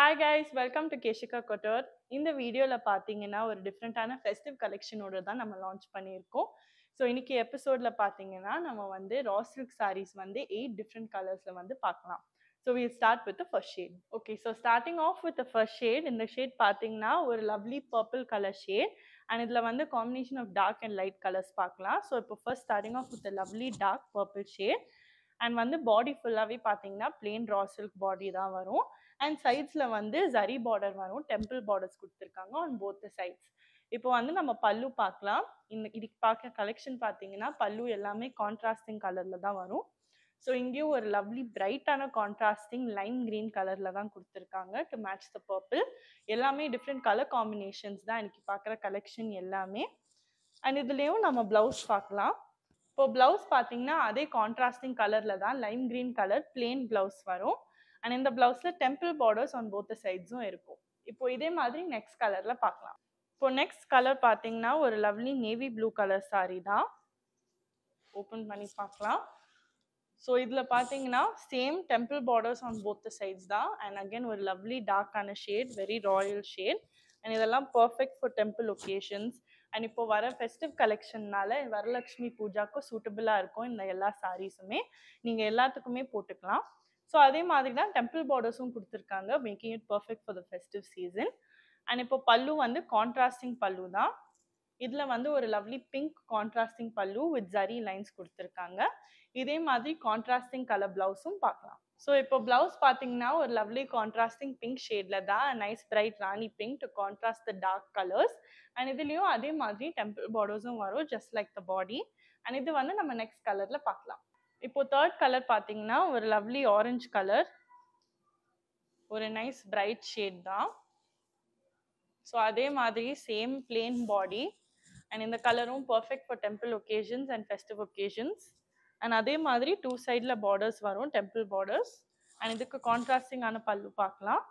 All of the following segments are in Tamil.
Hi guys, welcome to Keshika Couture. இந்த வீடியோல பாத்தீங்கன்னா ஒரு டிஃப்ரெண்டான ஃபெஸ்டிவ் கலெக்ஷனோட தான் நம்ம லான்ச் பண்ணியிருக்கோம். ஸோ இன்னைக்கு எபிசோட்ல பாத்தீங்கன்னா நம்ம வந்து ரா சில்க் sarees வந்து 8 டிஃப்ரெண்ட் கலர்ஸ்ல வந்து பார்க்கலாம். So we'll start with the first shade. Okay, so starting off with the first shade, இந்த ஷேட் பாத்தீங்கன்னா ஒரு lovely purple color shade and இதுல வந்து combination of dark and light colors பார்க்கலாம். ஸோ இப்போ first starting off with the lovely dark purple shade and வந்து பாடி ஃபுல்லாவே பாத்தீங்கன்னா plain raw silk body தான் வரும். அண்ட் சைட்ஸ்ல வந்து ஜரி பார்டர் வரும், டெம்பிள் பார்டர்ஸ் கொடுத்துருக்காங்க ஆன் போத் சைட்ஸ். இப்போ வந்து நம்ம பல்லு பார்க்கலாம். இதுக்கு பார்க்க கலெக்ஷன் பார்த்தீங்கன்னா பல்லு எல்லாமே கான்ட்ராஸ்டிங் கலர்ல தான் வரும். ஸோ இங்கேயும் ஒரு லவ்லி பிரைட்டான கான்ட்ராஸ்டிங் லைம் கிரீன் கலர்ல தான் கொடுத்துருக்காங்க டு மேட்ச் த பர்பிள். எல்லாமே டிஃப்ரெண்ட் கலர் காம்பினேஷன்ஸ் தான் இன்னைக்கு பார்க்குற கலெக்ஷன் எல்லாமே. அண்ட் இதுலேயும் நம்ம பிளவுஸ் பார்க்கலாம். இப்போ பிளவுஸ் பார்த்தீங்கன்னா அதே கான்ட்ராஸ்டிங் கலர்ல தான் Lime green colour plain blouse வரும். அண்ட் இந்த பிளவுஸ்ல டெம்பிள் பார்டர்ஸ் ஆன் போத் சைட்ஸும் இருக்கும். இப்போ இதே மாதிரி நெக்ஸ்ட் கலர்ல பார்க்கலாம். இப்போ நெக்ஸ்ட் கலர் பார்த்தீங்கன்னா ஒரு lovely navy blue colour sari தான். ஓப்பன் பண்ணி பார்க்கலாம். ஸோ இதில் பார்த்தீங்கன்னா same temple borders on both sides தான். அண்ட் அகெயின் ஒரு லவ்லி டார்க்கான shade, very royal shade. And இதெல்லாம் perfect for temple occasions. And இப்போ வர ஃபெஸ்டிவ் கலெக்ஷன்னால வரலட்சுமி பூஜாக்கும் சூட்டபிளாக இருக்கும் இந்த எல்லா சாரீஸுமே. நீங்கள் எல்லாத்துக்குமே போட்டுக்கலாம். ஸோ அதே மாதிரி தான் டெம்பிள் பார்டர்ஸும் கொடுத்துருக்காங்க, making it perfect for the festive season. And இப்போ பல்லு வந்து கான்ட்ராஸ்டிங் பல்லு தான். இதில் வந்து ஒரு lovely pink contrasting pallu with zari lines கொடுத்துருக்காங்க. இதே மாதிரி கான்ட்ராஸ்டிங் கலர் பிளவுஸும் பார்க்கலாம். ஸோ இப்போ பிளவுஸ் பார்த்தீங்கன்னா ஒரு லவ்லி கான்ட்ராஸ்டிங் பிங்க் ஷேடில் தான், nice bright rani pink to contrast the dark colours. And இதுலேயும் அதே மாதிரி டெம்பிள் பார்டர்ஸும் வரும் just like the body. And இது வந்து நம்ம நெக்ஸ்ட் கலரில் பார்க்கலாம். இப்போ தேர்ட் கலர் பார்த்தீங்கன்னா ஒரு லவ்லி ஆரஞ்சு கலர், ஒரு நைஸ் பிரைட் ஷேட் தான். ஸோ அதே மாதிரி சேம் பிளெயின் பாடி அண்ட் இந்த கலரும் perfect for temple occasions and festive occasions. And அதே மாதிரி டூ சைடில் பார்டர்ஸ் வரும், டெம்பிள் பார்டர்ஸ். அண்ட் இதுக்கு கான்ட்ராஸ்டிங்கான பல்லு பார்க்கலாம்.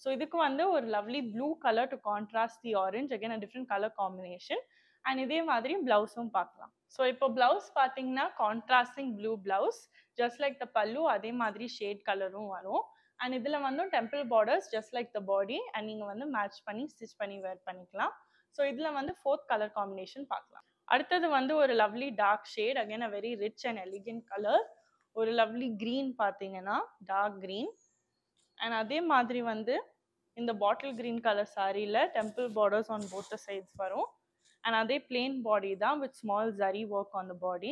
ஸோ இதுக்கு வந்து ஒரு lovely blue colour to contrast the orange, again a different colour combination. And இதே மாதிரி பிளவுஸும் பார்க்கலாம். ஸோ இப்போ பிளவுஸ் பார்த்தீங்கன்னா contrasting blue blouse just like த பல்லு, அதே மாதிரி ஷேட் கலரும் வரும். அண்ட் இதில் வந்து temple borders just like the body. And நீங்கள் வந்து மேட்ச் பண்ணி ஸ்டிச் பண்ணி வேர் பண்ணிக்கலாம். ஸோ இதில் வந்து ஃபோர்த் கலர் காம்பினேஷன் பார்க்கலாம். அடுத்தது வந்து ஒரு lovely dark shade, again a very rich and elegant colour. ஒரு லவ்லி க்ரீன் பார்த்தீங்கன்னா டார்க் க்ரீன். அண்ட் அதே மாதிரி வந்து இந்த பாட்டில் க்ரீன் கலர் சாரியில் temple borders on both the sides வரும். அண்ட் அதே பிளெயின் பாடி தான் with small zari work on the body.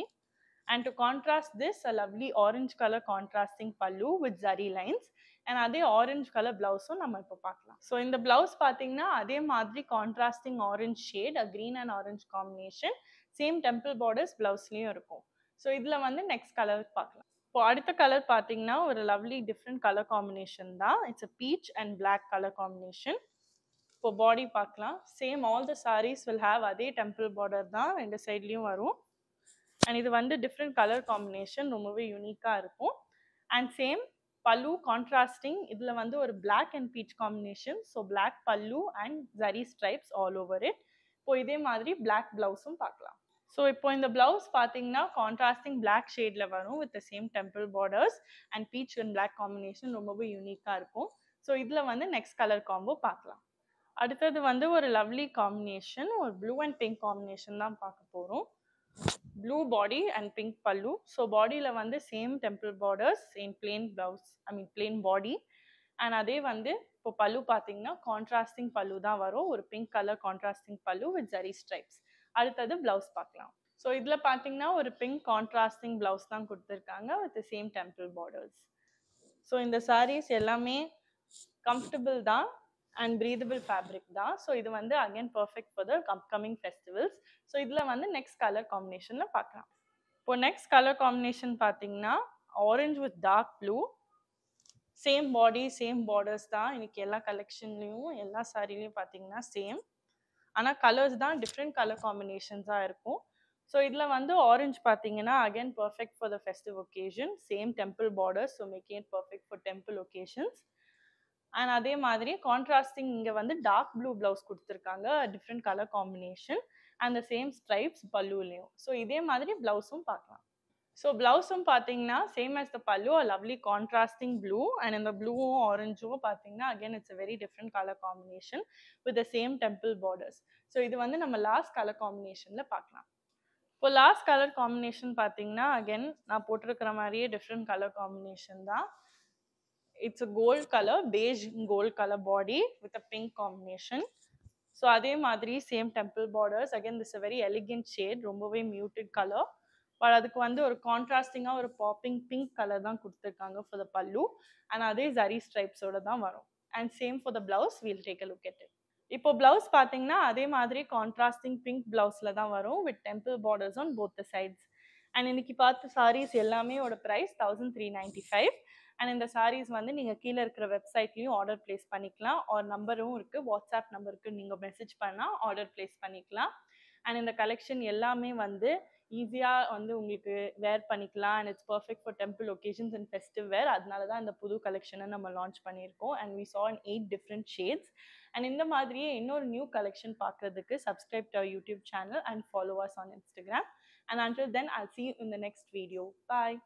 And to contrast this a lovely orange colour contrasting pallu with zari lines. And அதே ஆரஞ்ச் கலர் பிளவுஸும் நம்ம இப்போ பார்க்கலாம். ஸோ இந்த பிளவுஸ் பார்த்தீங்கன்னா அதே மாதிரி contrasting orange shade, a green and orange combination. Same temple borders பிளவுஸ்லேயும் இருக்கும். ஸோ இதில் வந்து நெக்ஸ்ட் கலர் பார்க்கலாம். இப்போ அடுத்த கலர் பார்த்தீங்கன்னா ஒரு லவ்லி டிஃப்ரெண்ட் கலர் காம்பினேஷன் தான். It's a peach and black colour combination. இப்போ பாடி பார்க்கலாம். Same all the saris will have அதே டெம்பிள் பார்டர் தான் ரெண்டு சைட்லேயும் வரும். அண்ட் இது வந்து டிஃப்ரெண்ட் கலர் காம்பினேஷன், ரொம்பவே யூனிக்காக இருக்கும். அண்ட் சேம் பல்லு கான்ட்ராஸ்டிங், இதில் வந்து ஒரு black and peach combination. So black pallu and zari stripes all over it. இப்போ இதே மாதிரி பிளாக் பிளவுஸும் பார்க்கலாம். ஸோ இப்போ இந்த பிளவுஸ் பார்த்தீங்கன்னா கான்ட்ராஸ்டிங் பிளாக் ஷேடில் வரும் with the same temple borders and peach and black combination, ரொம்பவே யூனிக்காக இருக்கும். ஸோ இதில் வந்து நெக்ஸ்ட் கலர் காம்போ பார்க்கலாம். அடுத்தது வந்து ஒரு லவ்லி காம்பினேஷன், ஒரு ப்ளூ அண்ட் பிங்க் காம்பினேஷன் தான் பார்க்க போகிறோம். ப்ளூ பாடி அண்ட் பிங்க் பல்லு. ஸோ பாடியில் வந்து same temple borders, same plain blouse, plain body. And அதே வந்து இப்போ பல்லு பார்த்தீங்கன்னா கான்ட்ராஸ்டிங் பல்லு தான் வரும், ஒரு pink colour contrasting pallu with zari stripes. அடுத்தது பிளவுஸ் பார்க்கலாம். ஸோ இதில் பார்த்தீங்கன்னா ஒரு பிங்க் கான்ட்ராஸ்டிங் பிளவுஸ் தான் கொடுத்துருக்காங்க with same temple borders. So இந்த சாரீஸ் எல்லாமே கம்ஃபர்டபுள் தான் அண்ட் பிரீதபிள் ஃபேப்ரிக் தான். ஸோ இது வந்து again perfect for the upcoming festivals. So இதில் வந்து நெக்ஸ்ட் கலர் காம்பினேஷனில் பார்க்கலாம். இப்போ நெக்ஸ்ட் கலர் காம்பினேஷன் பார்த்தீங்கன்னா orange with dark blue. Same body same borders தான் இன்னைக்கு எல்லா கலெக்ஷன்லேயும், எல்லா சாரிலையும் பார்த்தீங்கன்னா சேம். ஆனால் கலர்ஸ் தான் டிஃப்ரெண்ட் கலர் காம்பினேஷன்ஸாக இருக்கும். ஸோ இதில் வந்து ஆரஞ்ச் பார்த்தீங்கன்னா again perfect for the festive occasion, same temple borders, so making it perfect for temple occasions. And அதே மாதிரி கான்ட்ராஸ்டிங் இங்கே வந்து டார்க் ப்ளூ பிளவுஸ் கொடுத்துருக்காங்க, different colour combination and the same stripes பல்லுலையும். ஸோ இதே மாதிரி பிளவுஸும் பார்க்கலாம். ஸோ ப்ளவுஸும் பார்த்தீங்கன்னா same as the pallu, a lovely contrasting blue, and in the blue ஆரஞ்சும் பார்த்தீங்கன்னா again it's a very different color combination with the same temple borders. So இது வந்து நம்ம லாஸ்ட் கலர் காம்பினேஷனில் பார்க்கலாம். இப்போ லாஸ்ட் கலர் காம்பினேஷன் பார்த்தீங்கன்னா அகென் நான் போட்டிருக்கிற மாதிரியே டிஃப்ரெண்ட் கலர் காம்பினேஷன் தான். It's a gold color, beige gold color body with a pink combination. So அதே மாதிரி same temple borders, again this a very elegant shade, ரொம்பவே muted color. பட் அதுக்கு வந்து ஒரு கான்ட்ராஸ்டிங்காக ஒரு பாப்பிங் பிங்க் கலர் தான் கொடுத்துருக்காங்க ஃபார் த பல்லு, அண்ட் அதே ஜரி ஸ்ட்ரைப்ஸோட தான் வரும். And same for the blouse, we'll take a look at it. இப்போ பிளவுஸ் பார்த்தீங்கன்னா அதே மாதிரி கான்ட்ராஸ்டிங் பிங்க் பிளவுஸில் தான் வரும் with temple borders on both the sides. And இன்னைக்கு பார்த்த சாரீஸ் எல்லாமே ஓட ப்ரைஸ் 1395. அண்ட் இந்த சாரீஸ் வந்து நீங்கள் கீழே இருக்கிற வெப்சைட்லேயும் ஆர்டர் பிளேஸ் பண்ணிக்கலாம். ஒரு நம்பரும் இருக்குது, வாட்ஸ்அப் நம்பருக்கு நீங்கள் மெசேஜ் பண்ணால் ஆர்டர் பிளேஸ் பண்ணிக்கலாம். அண்ட் இந்த கலெக்ஷன் எல்லாமே வந்து ஈஸியாக வந்து உங்களுக்கு வேர் பண்ணிக்கலாம். And it's perfect for temple occasions and festive wear. அதனால தான் இந்த புது கலெக்ஷனை நம்ம லான்ச் பண்ணியிருக்கோம். And we saw in 8 different shades. And இந்த மாதிரியே இன்னொரு நியூ கலெக்ஷன் பார்க்குறதுக்கு subscribe to our YouTube channel and follow us on Instagram. And until then, I'll see you in the next video. Bye.